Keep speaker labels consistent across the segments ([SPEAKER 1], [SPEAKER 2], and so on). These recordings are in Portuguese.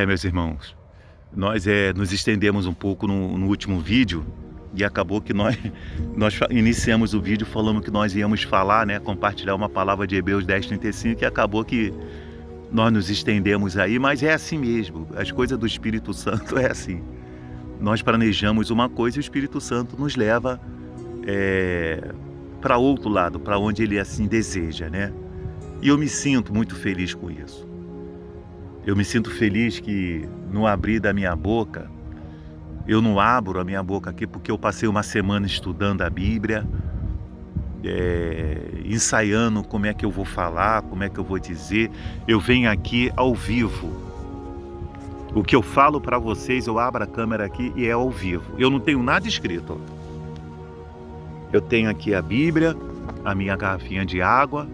[SPEAKER 1] Meus irmãos, nós nos estendemos um pouco no último vídeo e acabou que nós iniciamos o vídeo falando que nós íamos falar, né, compartilhar uma palavra de Hebreus 10:35 e acabou que nós nos estendemos aí, mas é assim mesmo, as coisas do Espírito Santo é assim. Nós planejamos uma coisa e o Espírito Santo nos leva para outro lado, para onde Ele assim deseja, né? E eu me sinto muito feliz com isso. Eu me sinto feliz que no abrir da minha boca, eu não abro a minha boca aqui porque eu passei uma semana estudando a Bíblia, ensaiando como é que eu vou falar, como é que eu vou dizer. Eu venho aqui ao vivo. O que eu falo para vocês, eu abro a câmera aqui e é ao vivo. Eu não tenho nada escrito. Eu tenho aqui a Bíblia, a minha garrafinha de água,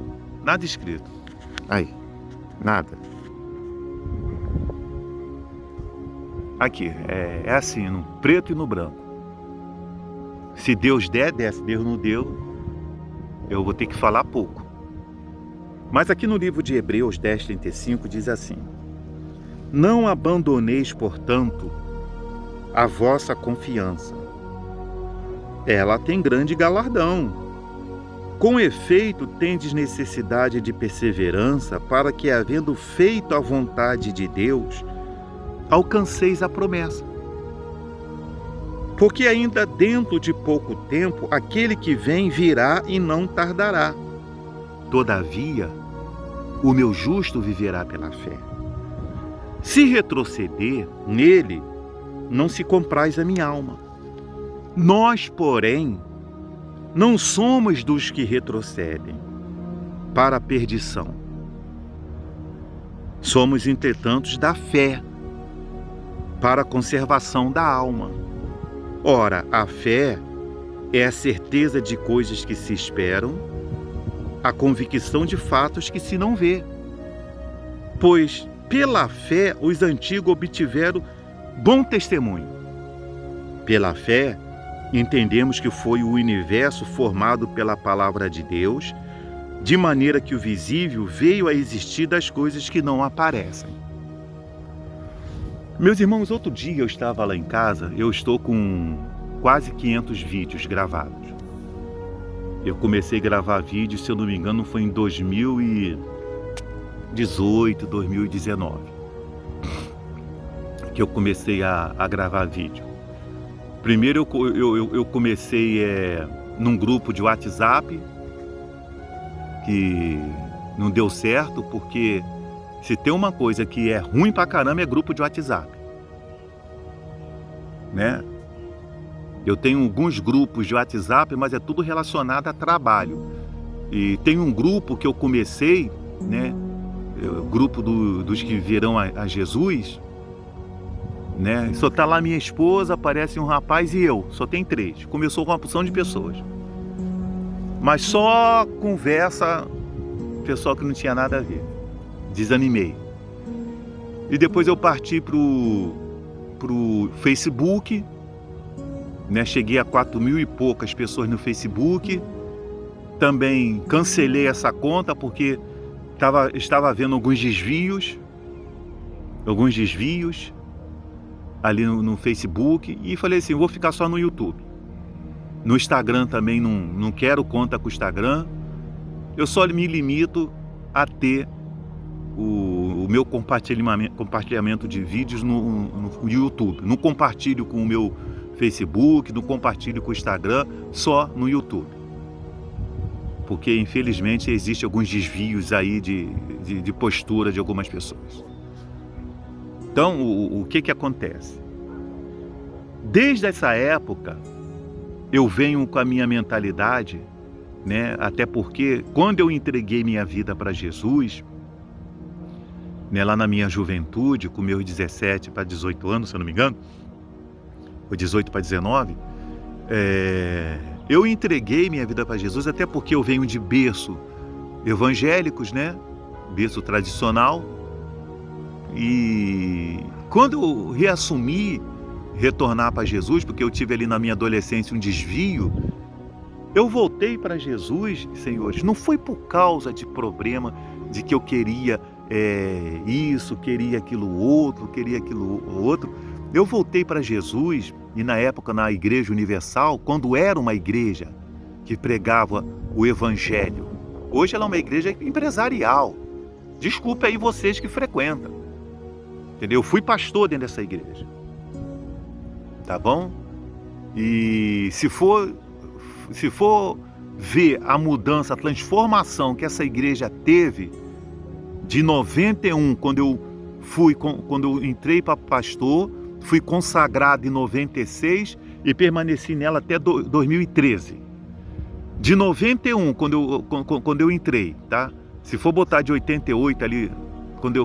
[SPEAKER 1] nada escrito. Aí, nada. Aqui, é assim, no preto e no branco. Se Deus der, desce. Deus não deu, eu vou ter que falar pouco. Mas aqui no livro de Hebreus 10:35 diz assim: não abandoneis, portanto, a vossa confiança. Ela tem grande galardão. Com efeito, tendes necessidade de perseverança, para que, havendo feito a vontade de Deus, alcanceis a promessa. Porque ainda dentro de pouco tempo, aquele que vem virá e não tardará. Todavia, o meu justo viverá pela fé. Se retroceder, nele não se compraz a minha alma. Nós, porém, não somos dos que retrocedem para a perdição. Somos, entretanto, da fé, para a conservação da alma. Ora, a fé é a certeza de coisas que se esperam, a convicção de fatos que se não vê. Pois, pela fé, os antigos obtiveram bom testemunho. Pela fé, entendemos que foi o universo formado pela palavra de Deus, de maneira que o visível veio a existir das coisas que não aparecem. Meus irmãos, outro dia eu estava lá em casa, eu estou com quase 500 vídeos gravados. Eu comecei a gravar vídeos, se eu não me engano, foi em 2018, 2019, que eu comecei a gravar vídeo. Primeiro eu comecei num grupo de WhatsApp, que não deu certo, porque se tem uma coisa que é ruim pra caramba é grupo de WhatsApp, né? Eu tenho alguns grupos de WhatsApp, mas é tudo relacionado a trabalho. E tem um grupo que eu comecei, né? O grupo dos que virão a Jesus, né? Só tá lá minha esposa, aparece um rapaz e eu, só tem 3. Começou com uma porção de pessoas, mas só conversa, pessoal que não tinha nada a ver. Desanimei. E depois eu parti pro Facebook, né? Cheguei a 4.000 e poucas pessoas no Facebook. Também cancelei essa conta porque estava havendo alguns desvios ali no Facebook, e falei assim, vou ficar só no YouTube. No Instagram também não quero conta com o Instagram. Eu só me limito a ter o meu compartilhamento de vídeos no YouTube. Não compartilho com o meu Facebook, não compartilho com o Instagram, só no YouTube. Porque infelizmente existem alguns desvios aí de postura de algumas pessoas. Então, o que acontece? Desde essa época, eu venho com a minha mentalidade, né? Até porque quando eu entreguei minha vida para Jesus, né, lá na minha juventude, com meus 17 para 18 anos, se eu não me engano, ou 18 para 19, eu entreguei minha vida para Jesus, até porque eu venho de berço evangélicos, né? Berço tradicional. E quando eu reassumi, retornar para Jesus, porque eu tive ali na minha adolescência um desvio, eu voltei para Jesus, senhores, não foi por causa de problema de que eu queria isso, queria aquilo outro, Eu voltei para Jesus, e na época na Igreja Universal, quando era uma igreja que pregava o Evangelho. Hoje ela é uma igreja empresarial. Desculpe aí vocês que frequentam. Entendeu? Eu fui pastor dentro dessa igreja. Tá bom? E se for ver a mudança, a transformação que essa igreja teve de 91, quando eu entrei para pastor, fui consagrado em 96 e permaneci nela até 2013. De 91, quando eu entrei, tá? Se for botar de 88 ali, quando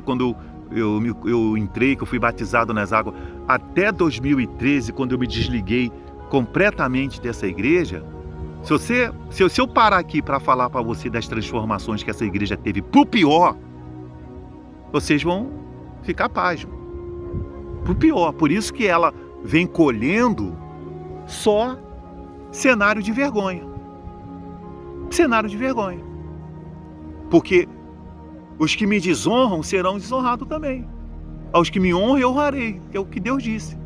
[SPEAKER 1] eu entrei, que eu fui batizado nas águas, até 2013, quando eu me desliguei completamente dessa igreja, se eu parar aqui para falar para você das transformações que essa igreja teve pro pior, vocês vão ficar pasmos. Pro pior. Por isso que ela vem colhendo só cenário de vergonha. Cenário de vergonha. Porque os que me desonram serão desonrados também. Aos que me honram, eu honrarei, que é o que Deus disse.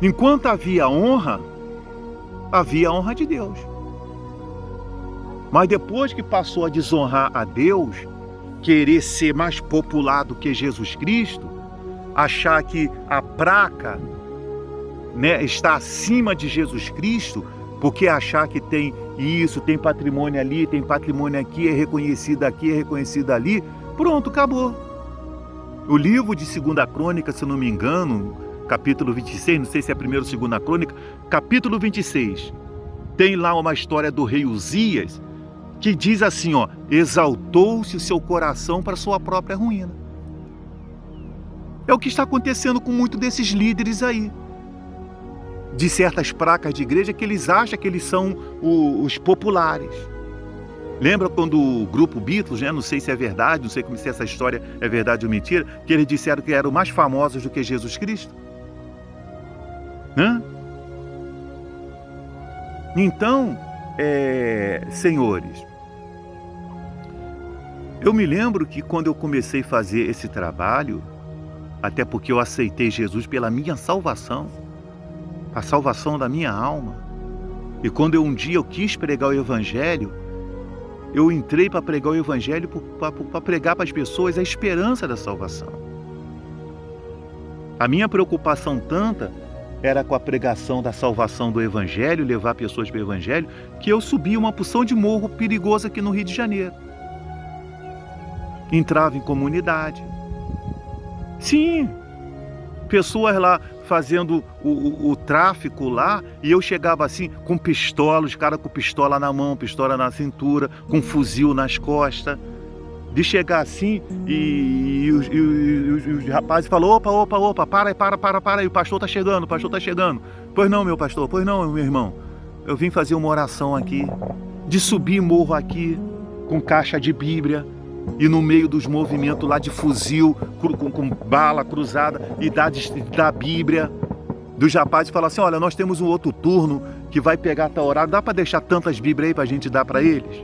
[SPEAKER 1] Enquanto havia a honra de Deus. Mas depois que passou a desonrar a Deus, querer ser mais popular do que Jesus Cristo, achar que a placa, né, está acima de Jesus Cristo, porque achar que tem isso, tem patrimônio ali, tem patrimônio aqui, é reconhecido aqui, é reconhecido ali, pronto, acabou. O livro de 2ª Crônica, se eu não me engano, capítulo 26, não sei se é 1ª ou 2ª Crônica, capítulo 26, tem lá uma história do rei Uzias, que diz assim, ó, exaltou-se o seu coração para sua própria ruína. É o que está acontecendo com muitos desses líderes aí, de certas placas de igreja, que eles acham que eles são os populares. Lembra quando o grupo Beatles, né, não sei se é verdade, não sei se essa história é verdade ou mentira, que eles disseram que eram mais famosos do que Jesus Cristo? Hã? Então, senhores, eu me lembro que quando eu comecei a fazer esse trabalho, até porque eu aceitei Jesus pela minha salvação, a salvação da minha alma, e quando um dia eu quis pregar o Evangelho, eu entrei para pregar o Evangelho, para pregar para as pessoas a esperança da salvação. A minha preocupação tanta era com a pregação da salvação do Evangelho, levar pessoas para o Evangelho, que eu subi uma porção de morro perigoso aqui no Rio de Janeiro. Entrava em comunidade. Sim, pessoas lá fazendo o tráfico lá, e eu chegava assim com pistola, os caras com pistola na mão, pistola na cintura, com fuzil nas costas, de chegar assim e os rapazes falaram, opa, para aí, o pastor tá chegando. Pois não, meu pastor, pois não, meu irmão, eu vim fazer uma oração aqui, de subir morro aqui, com caixa de Bíblia, e no meio dos movimentos lá de fuzil, com bala cruzada, e da Bíblia, dos rapazes falar assim, olha, nós temos um outro turno que vai pegar tal horário, dá para deixar tantas Bíblias aí para a gente dar para eles?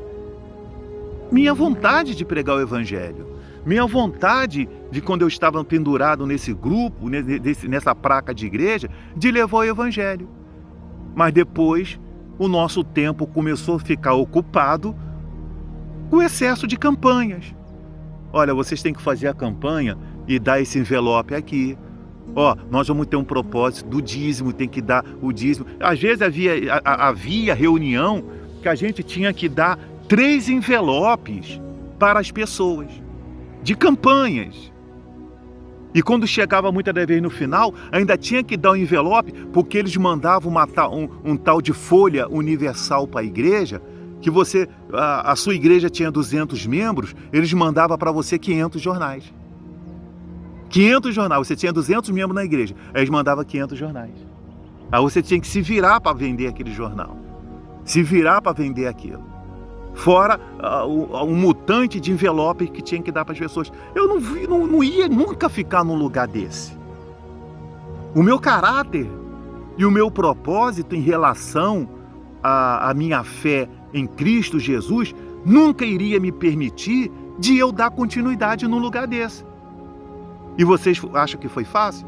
[SPEAKER 1] Minha vontade de pregar o Evangelho, minha vontade de, quando eu estava pendurado nesse grupo, nessa placa de igreja, de levar o Evangelho. Mas depois, o nosso tempo começou a ficar ocupado com excesso de campanhas. Olha, vocês têm que fazer a campanha e dar esse envelope aqui. Ó, nós vamos ter um propósito do dízimo, tem que dar o dízimo. Às vezes havia reunião que a gente tinha que dar 3 envelopes para as pessoas, de campanhas. E quando chegava muitas das vezes no final, ainda tinha que dar um envelope, porque eles mandavam um tal de folha universal para a igreja, que a sua igreja tinha 200 membros, eles mandavam para você 500 jornais. 500 jornais, você tinha 200 membros na igreja, aí eles mandavam 500 jornais. Aí você tinha que se virar para vender aquele jornal, se virar para vender aquilo. Fora um mutante de envelope que tinha que dar para as pessoas. Eu não ia nunca ficar num lugar desse. O meu caráter e o meu propósito em relação à minha fé em Cristo Jesus nunca iria me permitir de eu dar continuidade num lugar desse. E vocês acham que foi fácil?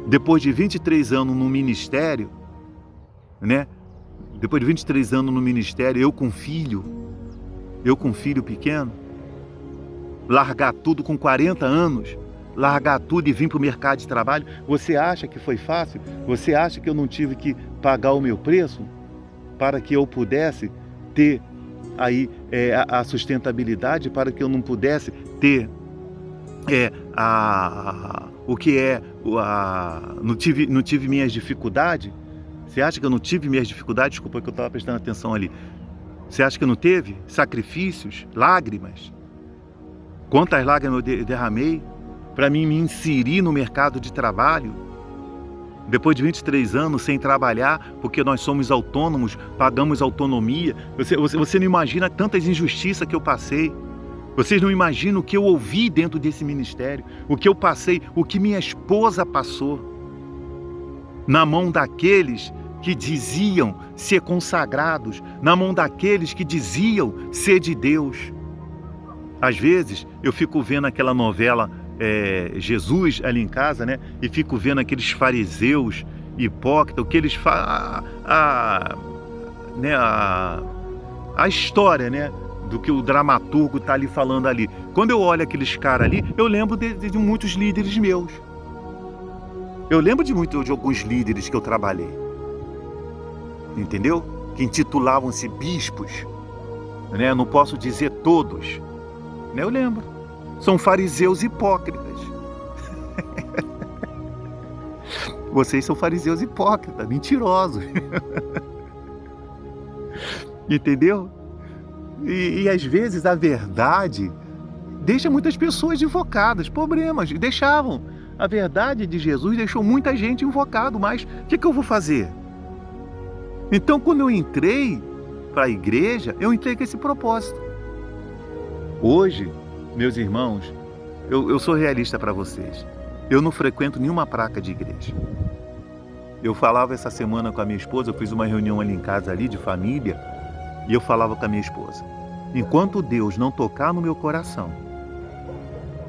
[SPEAKER 1] Depois de 23 anos no ministério, né? Depois de 23 anos no ministério, eu com filho pequeno, largar tudo com 40 anos, largar tudo e vir para o mercado de trabalho, você acha que foi fácil? Você acha que eu não tive que pagar o meu preço para que eu pudesse ter aí a sustentabilidade, para que eu não pudesse ter não tive minhas dificuldades? Você acha que eu não tive minhas dificuldades? Desculpa que eu estava prestando atenção ali. Você acha que eu não teve sacrifícios, lágrimas? Quantas lágrimas eu derramei para mim me inserir no mercado de trabalho? Depois de 23 anos sem trabalhar, porque nós somos autônomos, pagamos autonomia. Você não imagina tantas injustiças que eu passei. Vocês não imaginam o que eu ouvi dentro desse ministério, o que eu passei, o que minha esposa passou, na mão daqueles que diziam ser consagrados, na mão daqueles que diziam ser de Deus. Às vezes eu fico vendo aquela novela Jesus ali em casa, né? E fico vendo aqueles fariseus hipócritas, o que eles fazem, a história, né? Do que o dramaturgo está ali falando ali. Quando eu olho aqueles caras ali, eu lembro de muitos líderes meus. Eu lembro de alguns líderes que eu trabalhei. Entendeu? Que intitulavam-se bispos. Né? Não posso dizer todos. Né? Eu lembro. São fariseus hipócritas. Vocês são fariseus hipócritas, mentirosos. Entendeu? E às vezes a verdade deixa muitas pessoas invocadas, problemas, deixavam. A verdade de Jesus deixou muita gente invocado, mas o que eu vou fazer? Então quando eu entrei para a igreja, eu entrei com esse propósito. Hoje, meus irmãos, eu sou realista para vocês. Eu não frequento nenhuma placa de igreja. Eu falava essa semana com a minha esposa, eu fiz uma reunião ali em casa, ali de família, e eu falava com a minha esposa: enquanto Deus não tocar no meu coração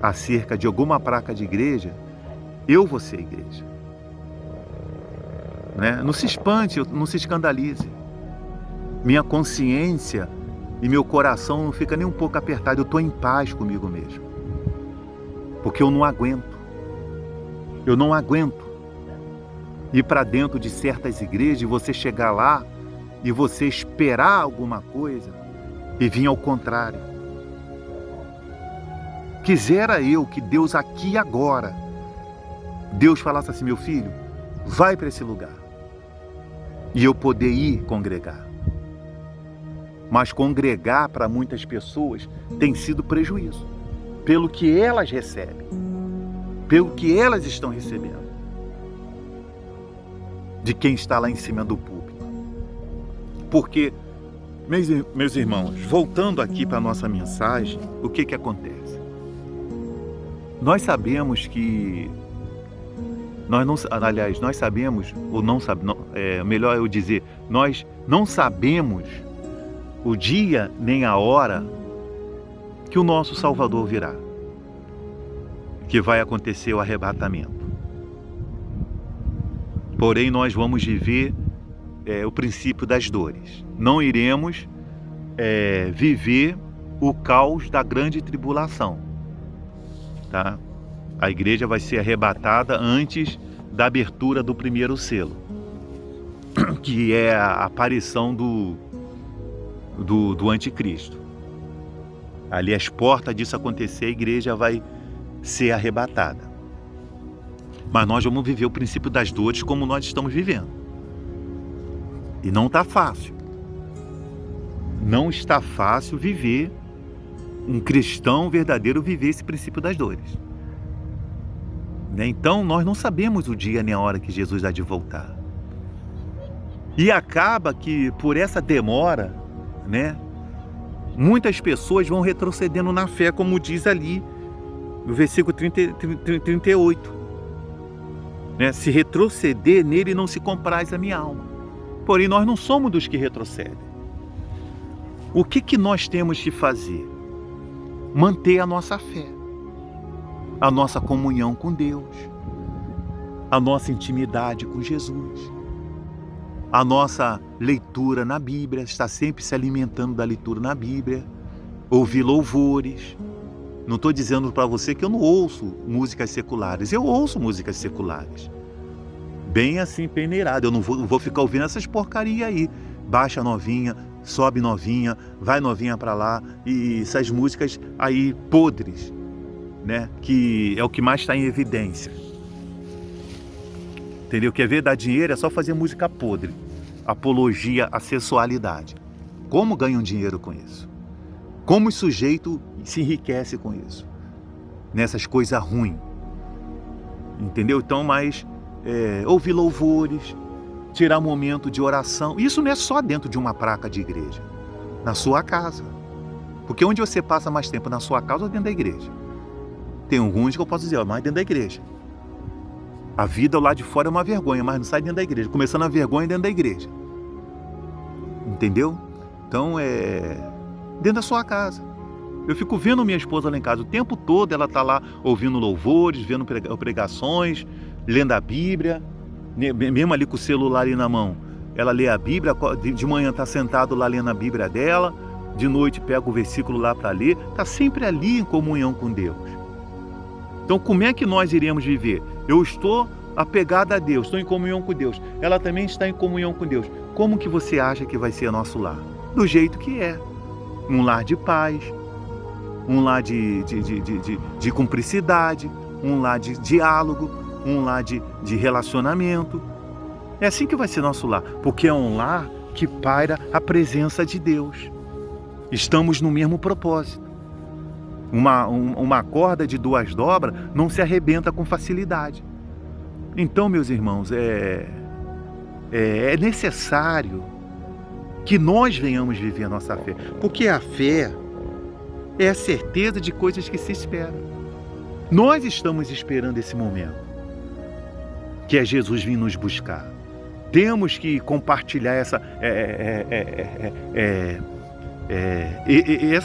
[SPEAKER 1] acerca de alguma placa de igreja, eu vou ser igreja. Né? Não se espante, não se escandalize. Minha consciência e meu coração não fica nem um pouco apertado, eu estou em paz comigo mesmo. Porque eu não aguento. Eu não aguento ir para dentro de certas igrejas e você chegar lá e você esperar alguma coisa e vir ao contrário. Quisera eu que Deus aqui agora, Deus falasse assim: meu filho, vai para esse lugar. E eu poder ir congregar. Mas congregar para muitas pessoas tem sido prejuízo. Pelo que elas recebem. Pelo que elas estão recebendo. De quem está lá em cima do púlpito. Porque, meus irmãos, voltando aqui para a nossa mensagem, o que acontece? Nós sabemos que... Nós sabemos, ou não sabemos, melhor eu dizer, nós não sabemos o dia nem a hora que o nosso Salvador virá, que vai acontecer o arrebatamento. Porém, nós vamos viver o princípio das dores. Não iremos viver o caos da grande tribulação. Tá? A igreja vai ser arrebatada antes da abertura do primeiro selo, que é a aparição do anticristo. Ali as portas disso acontecer, a igreja vai ser arrebatada. Mas nós vamos viver o princípio das dores como nós estamos vivendo. E não está fácil. Não está fácil viver, um cristão verdadeiro viver esse princípio das dores. Então nós não sabemos o dia nem a hora que Jesus há de voltar. E acaba que por essa demora, né, muitas pessoas vão retrocedendo na fé, como diz ali no versículo 38. Né? Se retroceder nele, não se compraz a minha alma. Porém, nós não somos dos que retrocedem. O que nós temos que fazer? manter a nossa fé, a nossa comunhão com Deus, a nossa intimidade com Jesus, a nossa leitura na Bíblia, estar sempre se alimentando da leitura na Bíblia, ouvir louvores. Não estou dizendo para você que eu não ouço músicas seculares, eu ouço músicas seculares. Bem assim, peneirado, eu não vou ficar ouvindo essas porcarias aí. Baixa novinha, sobe novinha, vai novinha para lá, e essas músicas aí podres, né? Que é o que mais está em evidência. Entendeu? Quer ver dar dinheiro é só fazer música podre. Apologia à sexualidade. Como ganham dinheiro com isso? Como o sujeito se enriquece com isso? Nessas coisas ruins. Entendeu? Então, mas ouvir louvores, tirar momento de oração. Isso não é só dentro de uma placa de igreja. Na sua casa. Porque onde você passa mais tempo, na sua casa ou dentro da igreja? Tem alguns que eu posso dizer, mais dentro da igreja. A vida lá de fora é uma vergonha, mas não sai dentro da igreja. Começando a vergonha dentro da igreja. Entendeu? Então, dentro da sua casa. Eu fico vendo minha esposa lá em casa o tempo todo, ela está lá ouvindo louvores, vendo pregações, lendo a Bíblia, mesmo ali com o celular ali na mão. Ela lê a Bíblia, de manhã está sentado lá lendo a Bíblia dela, de noite pega o versículo lá para ler, está sempre ali em comunhão com Deus. Então, como é que nós iremos viver? Eu estou apegado a Deus, estou em comunhão com Deus. Ela também está em comunhão com Deus. Como que você acha que vai ser nosso lar? Do jeito que é. Um lar de paz, um lar de cumplicidade, um lar de diálogo, um lar de relacionamento. É assim que vai ser nosso lar, porque é um lar que paira a presença de Deus. Estamos no mesmo propósito. Uma corda de 2 dobras não se arrebenta com facilidade. Então, meus irmãos, é necessário que nós venhamos viver a nossa fé, porque a fé é a certeza de coisas que se esperam. Nós estamos esperando esse momento, que é Jesus vir nos buscar. Temos que compartilhar essa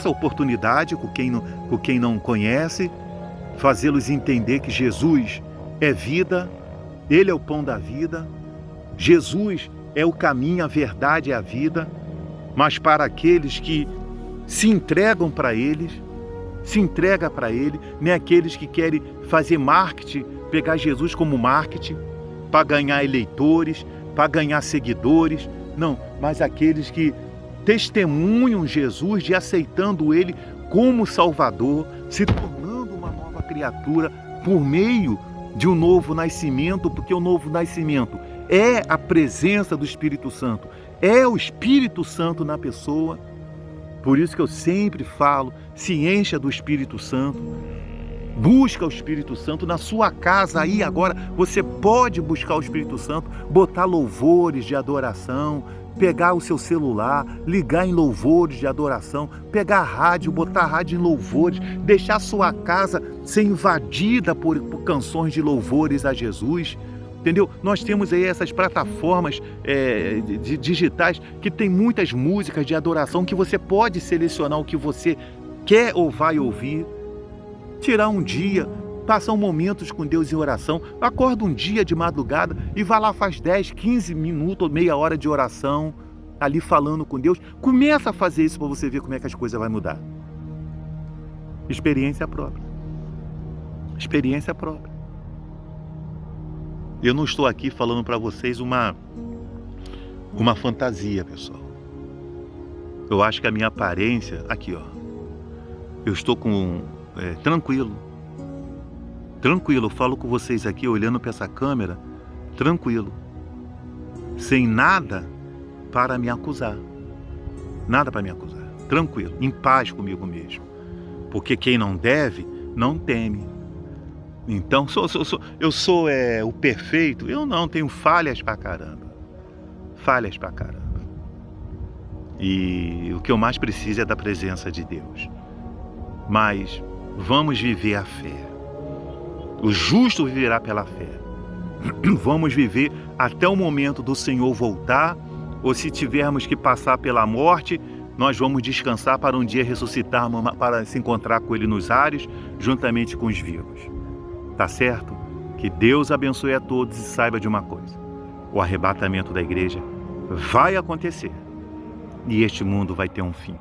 [SPEAKER 1] oportunidade com quem não conhece, fazê-los entender que Jesus é vida, Ele é o pão da vida, Jesus é o caminho, a verdade e a vida, mas para aqueles que se entregam para Ele, nem aqueles que querem fazer marketing, pegar Jesus como marketing, para ganhar eleitores, para ganhar seguidores, não, mas aqueles que testemunham Jesus, de aceitando Ele como Salvador, se tornando uma nova criatura por meio de um novo nascimento, porque o novo nascimento é a presença do Espírito Santo, é o Espírito Santo na pessoa. Por isso que eu sempre falo, se encha do Espírito Santo, busca o Espírito Santo na sua casa. Aí agora você pode buscar o Espírito Santo, botar louvores de adoração, pegar o seu celular, ligar em louvores de adoração, pegar a rádio, botar a rádio em louvores, deixar a sua casa ser invadida por canções de louvores a Jesus. Entendeu? Nós temos aí essas plataformas digitais que tem muitas músicas de adoração que você pode selecionar o que você quer ou vai ouvir. Tirar um dia, passar momentos com Deus em oração. Acorda um dia de madrugada e vai lá, faz 10, 15 minutos ou meia hora de oração, ali falando com Deus. Começa a fazer isso para você ver como é que as coisas vão mudar. Experiência própria. Experiência própria. Eu não estou aqui falando para vocês uma fantasia, pessoal. Eu acho que a minha aparência... Aqui, ó. Eu estou tranquilo. Tranquilo. Eu falo com vocês aqui, olhando para essa câmera, tranquilo. Sem nada para me acusar. Nada para me acusar. Tranquilo. Em paz comigo mesmo. Porque quem não deve, não teme. Então, eu sou o perfeito? Eu não, tenho falhas pra caramba. Falhas pra caramba. E o que eu mais preciso é da presença de Deus. Mas vamos viver a fé. O justo viverá pela fé. Vamos viver até o momento do Senhor voltar, ou se tivermos que passar pela morte, nós vamos descansar para um dia ressuscitarmos, para se encontrar com Ele nos ares, juntamente com os vivos. Tá certo? Que Deus abençoe a todos e saiba de uma coisa: o arrebatamento da igreja vai acontecer e este mundo vai ter um fim.